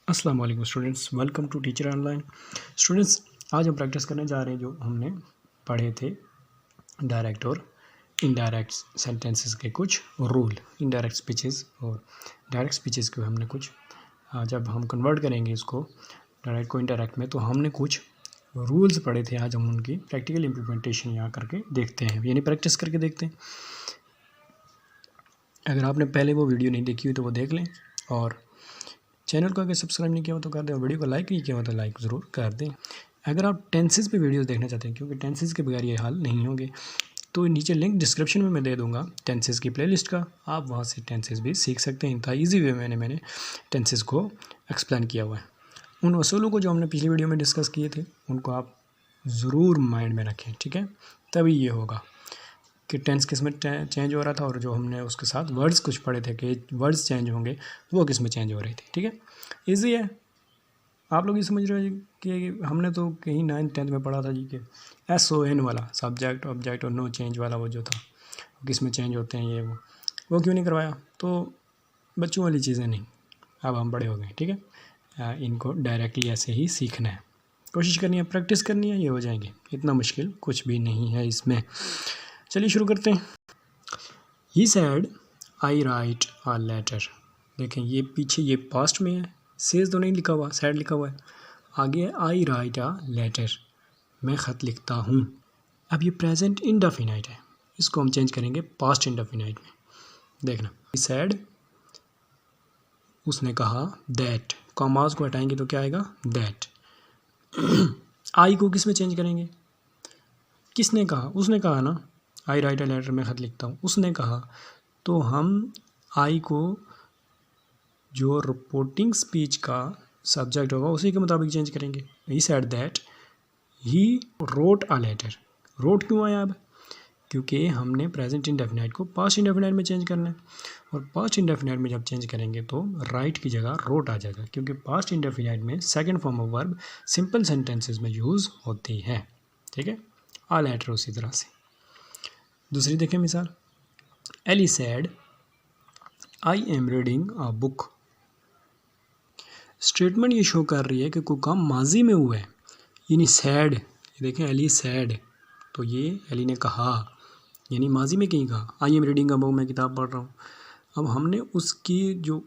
अस्सलाम वालेकुम students, welcome to teacher online. Students, आज हम प्रैक्टिस करने जा रहे हैं जो हमने पढ़े थे डायरेक्ट और इनडायरेक्ट सेंटेंसेस के कुछ रूल। इनडायरेक्ट स्पीचेस और डायरेक्ट स्पीचेस को हमने कुछ जब हम कन्वर्ट करेंगे इसको डायरेक्ट को इनडायरेक्ट में, तो हमने कुछ रूल्स पढ़े थे। आज हम उनकी प्रैक्टिकल इम्प्लीमेंटेशन यहाँ करके देखते हैं, यानी प्रैक्टिस करके देखते हैं। अगर आपने पहले वो वीडियो नहीं देखी हुई तो वो देख लें, और चैनल को अगर सब्सक्राइब नहीं किया हो तो कर दें, और वीडियो को लाइक नहीं किया हो तो लाइक ज़रूर कर दें। अगर आप टेंसेस पे वीडियोस देखना चाहते हैं, क्योंकि टेंसेस के बगैर ये हाल नहीं होंगे, तो नीचे लिंक डिस्क्रिप्शन में मैं दे दूंगा टेंसेस की प्लेलिस्ट का। आप वहाँ से टेंसेस भी सीख सकते हैं। इतना ईजी वे में मैंने टेंसेस को एक्सप्लेन किया हुआ है। उन असूलों को जो हमने पिछली वीडियो में डिस्कस किए थे उनको आप ज़रूर माइंड में रखें, ठीक है। तभी ये होगा कि टेंस किस में चेंज हो रहा था, और जो हमने उसके साथ वर्ड्स कुछ पढ़े थे कि वर्ड्स चेंज होंगे, वो किस में चेंज हो रही थी, ठीक है। ईजी है। आप लोग ये समझ रहे हो कि हमने तो कहीं 9th-10th में पढ़ा था जी कि SON वाला सब्जेक्ट ऑब्जेक्ट और नो चेंज वाला वो जो था, किस में चेंज होते हैं, ये वो क्यों नहीं करवाया। तो बच्चों वाली चीज़ें नहीं, अब हम बड़े हो गए, ठीक है। इनको डायरेक्टली ऐसे ही सीखना है, कोशिश करनी है, प्रैक्टिस करनी है, ये हो जाएंगे। इतना मुश्किल कुछ भी नहीं है इसमें। चलिए शुरू करते हैं। He said I write a letter. देखें ये पीछे ये पास्ट में है, सेज तो नहीं लिखा हुआ, सैड लिखा हुआ है। आगे आई राइट अ लेटर, मैं ख़त लिखता हूँ। अब ये प्रेजेंट इंडेफिनाइट है, इसको हम चेंज करेंगे पास्ट इंडेफिनाइट में। देखना, सैड, उसने कहा दैट, कॉमास को हटाएंगे तो क्या आएगा, दैट। आई को किस में चेंज करेंगे, किसने कहा, उसने कहा ना, आई राइट अ लेटर, मैं ख़त लिखता हूँ, उसने कहा। तो हम आई को जो रिपोर्टिंग स्पीच का सब्जेक्ट होगा उसी के मुताबिक चेंज करेंगे। He said that he wrote a letter. Wrote क्यों आया अब, क्योंकि हमने प्रेजेंट इंडेफिनाइट को पास्ट इंडेफिनाइट में चेंज करना है, और पास्ट इंडेफिनाइट में जब चेंज करेंगे तो राइट की जगह रोट आ जाएगा, क्योंकि पास्ट इंडेफिनाइट में second form of verb simple sentences में यूज़ होती है, ठीक है। आ लेटर उसी तरह से। दूसरी देखें मिसाल, Ellie said I am reading a book. Statement ये शो कर रही है कि कोई काम माजी में हुआ है, यानी सैड। ये देखें, एली सैड, तो ये एली ने कहा, यानी माजी में कहीं कहा, आई एम रीडिंग अ बुक, मैं किताब पढ़ रहा हूँ। अब हमने उसकी जो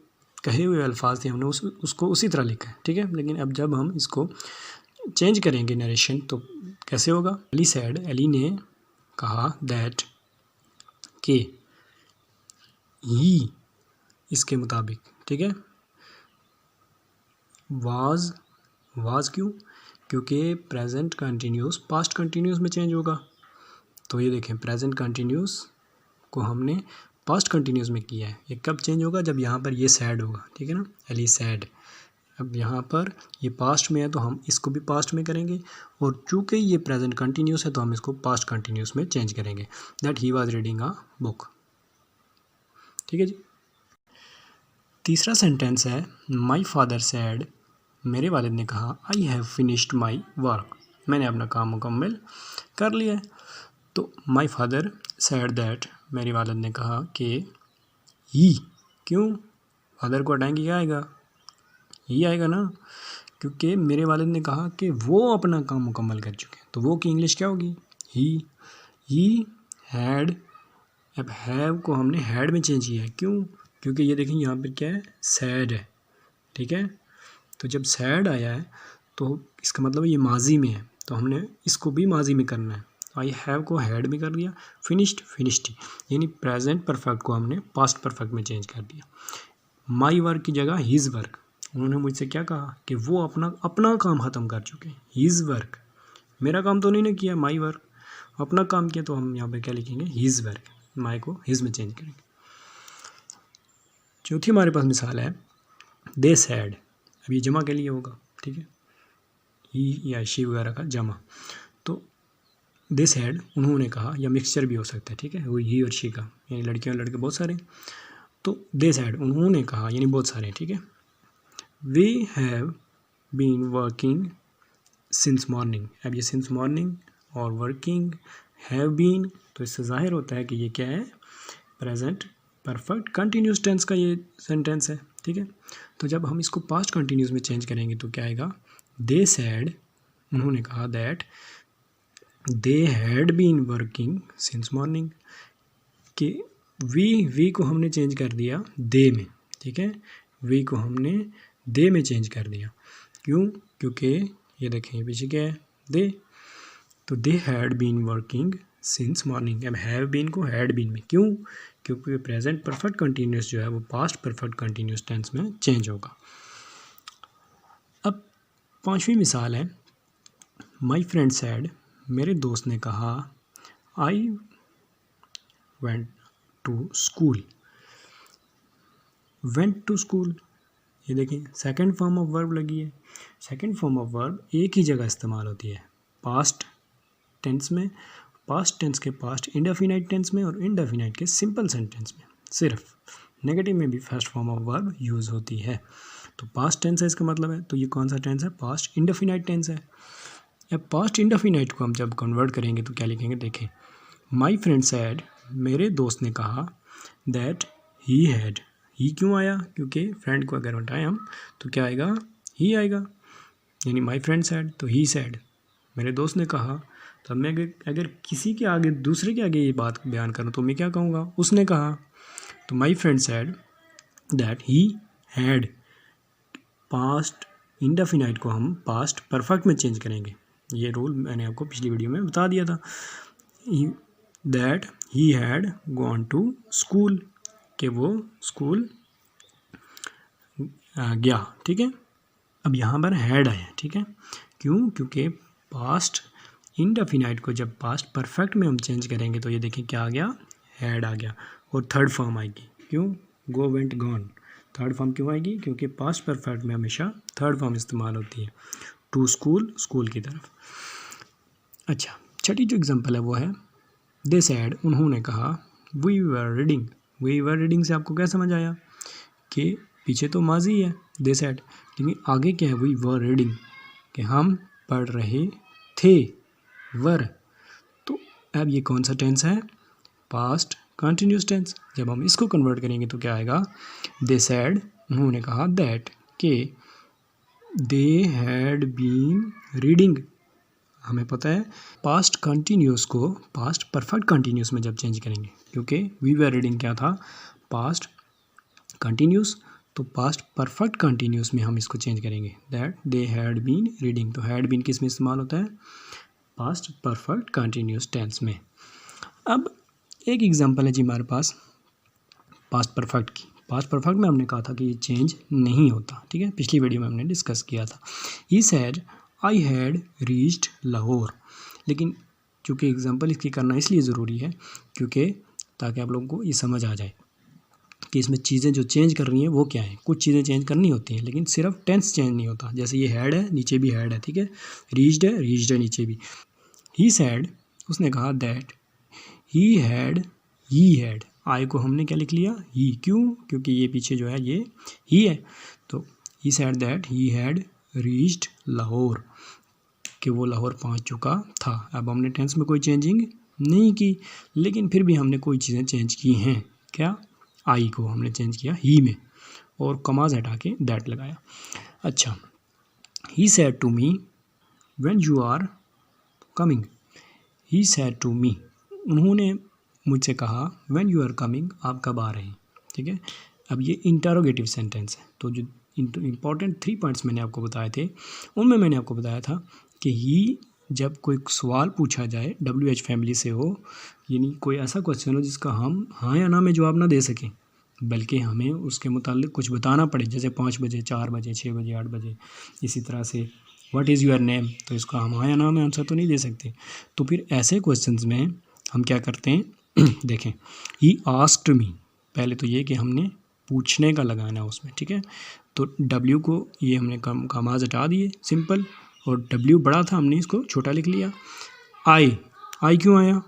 कहे हुए अल्फाज थे हमने उसको उसी तरह लिखा है, ठीक है। लेकिन अब जब हम इसको चेंज करेंगे नरेशन, तो कैसे होगा, एली सैड, एली ने कहा, दैट के, ही इसके मुताबिक, ठीक है। वाज क्यों, क्योंकि प्रेजेंट कंटिन्यूस पास्ट कंटिन्यूस में चेंज होगा। तो ये देखें, प्रेजेंट कंटिन्यूस को हमने पास्ट कंटिन्यूस में किया है। ये कब चेंज होगा, जब यहाँ पर ये सैड होगा, ठीक है ना, एली सैड। अब यहाँ पर ये पास्ट में है तो हम इसको भी पास्ट में करेंगे, और चूँकि ये प्रेजेंट कंटिन्यूस है तो हम इसको पास्ट कंटिन्यूस में चेंज करेंगे, that he was reading a book, ठीक है जी। तीसरा सेंटेंस है, माई फादर सैड, मेरे वालिद ने कहा, I have finished my work, मैंने अपना काम मुकम्मल कर लिया है। तो माई फादर सैड दैट, मेरे वालिद ने कहा कि ही, क्यों, फादर को हटाएंगे क्या आएगा, ही आएगा ना, क्योंकि मेरे वालिद ने कहा कि वो अपना काम मुकम्मल कर चुके हैं। तो वो की इंग्लिश क्या होगी, ही हैड। अब हैव को हमने हैड में चेंज किया है, क्यों, क्योंकि ये देखें यहाँ पर क्या है, सैड है, ठीक है। तो जब सैड आया है तो इसका मतलब ये माजी में है, तो हमने इसको भी माजी में करना है। आई हैव को हैड में कर दिया, फिनिश्ड, यानी प्रेजेंट परफेक्ट को हमने पास्ट परफेक्ट में चेंज कर दिया। माई वर्क की जगह हिज वर्क। उन्होंने मुझसे क्या कहा कि वो अपना काम ख़त्म कर चुके हैं, हिज वर्क, मेरा काम तो नहीं किया, माई वर्क, अपना काम किया, तो हम यहाँ पे क्या लिखेंगे, हिज वर्क, माई को हिज में चेंज करेंगे। चौथी हमारे पास मिसाल है, दे सैड। अब ये जमा के लिए होगा, ठीक है, ही या शी वगैरह का जमा। तो दे सैड, उन्होंने कहा, या मिक्सचर भी हो सकता है, ठीक है, वो ही और शी का, यानी लड़कियां और लड़के बहुत सारे। तो दे सैड, उन्होंने कहा, यानी बहुत सारे, ठीक है। We have been working since morning. अब ये सिंस मॉर्निंग और वर्किंग, हैव बीन, तो इससे जाहिर होता है कि ये क्या है, प्रेजेंट परफेक्ट कंटिन्यूस टेंस का ये सेंटेंस है, ठीक है। तो जब हम इसको पास्ट कंटिन्यूस में चेंज करेंगे तो क्या आएगा, दे सैड, उन्होंने कहा, that they had been working since morning, कि वी को हमने चेंज कर दिया दे में, ठीक है, वी को हमने दे में चेंज कर दिया। क्यों? क्योंकि ये देखें पीछे क्या है, दे, तो they had been working since morning. अब हैव बीन को हैड बीन में, क्यों? क्योंकि प्रेजेंट परफेक्ट कंटिन्यूस जो है वो पास्ट परफेक्ट कंटिन्यूस टेंस में चेंज होगा। अब 5वीं मिसाल है, माई फ्रेंड सैड, मेरे दोस्त ने कहा, I went to school, went to school, ये देखें सेकंड फॉर्म ऑफ वर्ब लगी है। सेकंड फॉर्म ऑफ वर्ब एक ही जगह इस्तेमाल होती है, पास्ट टेंस में, पास्ट टेंस के पास्ट इंडेफिनाइट टेंस में और इंडेफिनाइट के सिंपल सेंटेंस में। सिर्फ नेगेटिव में भी first form of verb use होती है। तो पास्ट टेंस है इसका मतलब है, तो ये कौन सा टेंस है, पास्ट इंडेफिनाइट टेंस है। अब पास्ट इंडेफिनाइट को हम जब कन्वर्ट करेंगे तो क्या लिखेंगे, देखें, माई फ्रेंड सैड, मेरे दोस्त ने कहा, दैट ही हैड, ही क्यों आया, क्योंकि फ्रेंड को अगर हटाएं हम तो क्या आएगा, ही आएगा, यानी माई फ्रेंड सैड तो ही सैड, मेरे दोस्त ने कहा। तो अब मैं अगर किसी के आगे, दूसरे के आगे ये बात बयान करूँ तो मैं क्या कहूँगा, उसने कहा। तो my friend sad that he had, past indefinite को हम पास्ट परफेक्ट में चेंज करेंगे। ये रूल मैंने आपको पिछली वीडियो में बता दिया था। That he had gone to school, कि वो स्कूल गया, ठीक है। अब यहाँ पर हैड आया, ठीक है, क्यों? क्योंकि पास्ट इंडेफिनाइट को जब पास्ट परफेक्ट में हम चेंज करेंगे तो ये देखिए क्या आ गया, हैड आ गया, और थर्ड फॉर्म आएगी। क्यों? Go went gone, third form क्यों आएगी? क्योंकि पास्ट परफेक्ट में हमेशा थर्ड फॉर्म इस्तेमाल होती है। टू स्कूल, स्कूल की तरफ। अच्छा, छठी जो एग्जांपल है वो है, दे सैड, उन्होंने कहा, we were reading, we were reading से आपको क्या समझ आया कि पीछे तो माजी है दे सैड, लेकिन आगे क्या है, वी वर रीडिंग, कि हम पढ़ रहे थे, वर। तो अब ये कौन सा टेंस है, पास्ट कंटिन्यूस टेंस। जब हम इसको कन्वर्ट करेंगे तो क्या आएगा, दे सैड, उन्होंने कहा, दैट, के दे हैड बीन रीडिंग। हमें पता है पास्ट कंटिन्यूस को पास्ट परफेक्ट कंटिन्यूस में जब चेंज करेंगे, क्योंकि वी वर रीडिंग क्या था, पास्ट कंटिन्यूस, तो पास्ट परफेक्ट कंटिन्यूस में हम इसको चेंज करेंगे, that they had been reading. तो हैड बीन किस में इस्तेमाल होता है, पास्ट परफेक्ट कंटिन्यूस टेंस में। अब एक एग्जांपल है जी हमारे पास पास्ट परफेक्ट की। पास्ट परफेक्ट में हमने कहा था कि ये चेंज नहीं होता, ठीक है, पिछली वीडियो में हमने डिस्कस किया था। He said, I had reached Lahore, लेकिन चूँकि एग्जांपल इसकी करना इसलिए ज़रूरी है क्योंकि ताकि आप लोगों को ये समझ आ जाए कि इसमें चीज़ें जो चेंज कर रही हैं वो क्या है। कुछ चीज़ें चेंज करनी होती हैं लेकिन सिर्फ टेंस चेंज नहीं होता। जैसे ये हैड है, नीचे भी हैड है, ठीक है, रीच्ड है नीचे भी। ही सैड, उसने कहा, दैट ही हैड, आई को हमने क्या लिख लिया, ही। क्यों? क्योंकि ये पीछे जो है ये ही है। तो he said that he had reached Lahore, कि वो लाहौर पहुंच चुका था। अब हमने टेंस में कोई चेंजिंग नहीं की, लेकिन फिर भी हमने कोई चीज़ें चेंज की हैं। क्या? आई को हमने चेंज किया ही में और कमाज हटा के दैट लगाया। अच्छा, he said to me when you are coming, he said to me, उन्होंने मुझसे कहा, व्हेन यू आर कमिंग, आप कब आ रहे हैं, ठीक है। अब ये इंटरोगेटिव सेंटेंस है, तो जो इम्पॉर्टेंट 3 पॉइंट्स मैंने आपको बताए थे उनमें मैंने आपको बताया था कि ही जब कोई सवाल पूछा जाए WH फैमिली से हो, यानी कोई ऐसा क्वेश्चन हो जिसका हम हाँ या ना में जवाब ना दे सकें, बल्कि हमें उसके मुतालिक कुछ बताना पड़े, जैसे 5 बजे, 4 बजे, 6 बजे, 8 बजे, इसी तरह से व्हाट इज़ योर नेम, तो इसका हम हाँ या ना में आंसर तो नहीं दे सकते। तो फिर ऐसे क्वेश्चंस में हम क्या करते हैं देखें, ही आस्क्ड मी, पहले तो ये कि हमने पूछने का लगाना है उसमें, ठीक है। तो W को ये हमने कमाज हटा दिए सिंपल, और W बड़ा था हमने इसको छोटा लिख लिया। आई क्यों आया,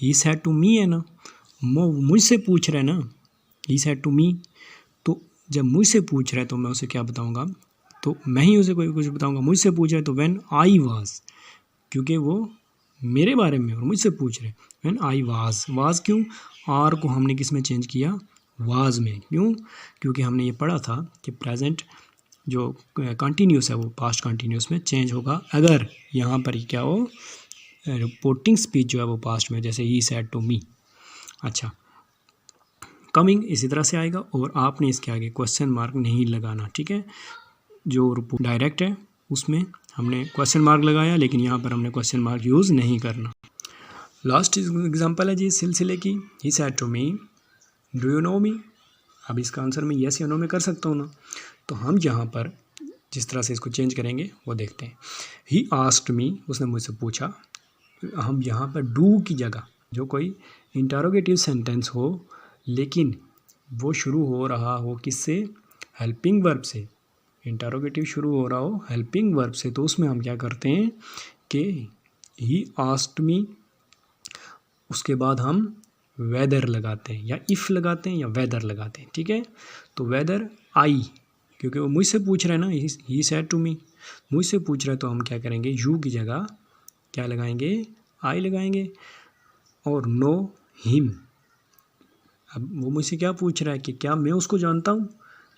ही सैड टू मी है ना, मुझसे पूछ रहे ना, ही सैड टू मी। तो जब मुझसे पूछ रहा है तो मैं उसे क्या बताऊंगा, तो मैं ही उसे कोई कुछ बताऊंगा। मुझसे पूछ रहा है तो व्हेन आई वाज, क्योंकि वो मेरे बारे में और मुझसे पूछ रहे। व्हेन आई वाज क्यों, आर को हमने किस में चेंज किया, वाज में। क्यों? क्योंकि हमने ये पढ़ा था कि प्रेजेंट जो कंटिन्यूस है वो पास्ट कंटिन्यूस में चेंज होगा अगर यहाँ पर क्या हो, रिपोर्टिंग स्पीच जो है वो पास्ट में, जैसे ही सेड टू मी। अच्छा, कमिंग इसी तरह से आएगा और आपने इसके आगे क्वेश्चन मार्क नहीं लगाना, ठीक है। जो डायरेक्ट है उसमें हमने क्वेश्चन मार्क लगाया, लेकिन यहाँ पर हमने क्वेश्चन मार्क यूज़ नहीं करना। लास्ट एग्जांपल है जी सिलसिले की। He said to me do you know me. अब इसका आंसर मैं येस या नो में कर सकता हूँ ना, तो हम यहाँ पर जिस तरह से इसको चेंज करेंगे वो देखते हैं। ही आस्क्ड मी, उसने मुझसे पूछा। हम यहाँ पर डू की जगह जो कोई इंटरोगेटिव सेंटेंस हो लेकिन वो शुरू हो रहा हो किससे, हेल्पिंग वर्ब से, इंटरोगेटिव शुरू हो रहा हो हेल्पिंग वर्ब से, तो उसमें हम क्या करते हैं कि ही आस्क्ड मी, उसके बाद हम वेदर लगाते हैं या इफ़ लगाते हैं या वेदर लगाते हैं, ठीक है। तो वेदर आई, क्योंकि वो मुझसे पूछ रहे हैं ना, ही सेड टू मी, मुझसे पूछ रहा है, तो हम क्या करेंगे, यू की जगह क्या लगाएंगे, आई लगाएंगे। और नो हिम, अब वो मुझसे क्या पूछ रहा है कि क्या मैं उसको जानता हूँ,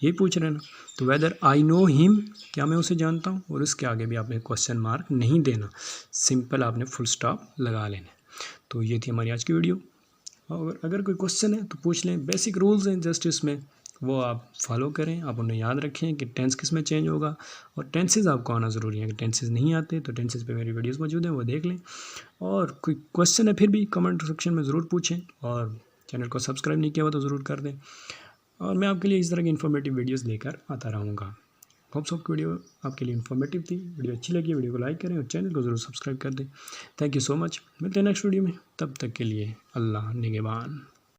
ये पूछ रहे हैं ना, तो वेदर आई नो हिम, क्या मैं उसे जानता हूँ। और इसके आगे भी आपने क्वेश्चन मार्क नहीं देना, सिंपल आपने फुल स्टॉप लगा लेना। तो ये थी हमारी आज की वीडियो। और अगर कोई क्वेश्चन है तो पूछ लें, बेसिक रूल्स हैं जस्ट इसमें, वो आप फॉलो करें, आप उन्हें याद रखें कि टेंस किस में चेंज होगा, और टेंसेज आपको आना ज़रूरी है। अगर टेंसेज नहीं आते तो टेंसेज पे मेरी वीडियोस मौजूद हैं, वो देख लें। और कोई क्वेश्चन है फिर भी कमेंट सेक्शन में ज़रूर पूछें, और चैनल को सब्सक्राइब नहीं किया हुआ तो ज़रूर कर दें। और मैं आपके लिए इस तरह की इन्फॉर्मेटिव वीडियोस लेकर आता रहूँगा। होप्स आपकी वीडियो आपके लिए इन्फॉर्मेटिव थी। वीडियो अच्छी लगी वीडियो को लाइक करें और चैनल को ज़रूर सब्सक्राइब कर दें। Thank you so much. मिलते हैं नेक्स्ट वीडियो में, तब तक के लिए अल्लाह निगहबान।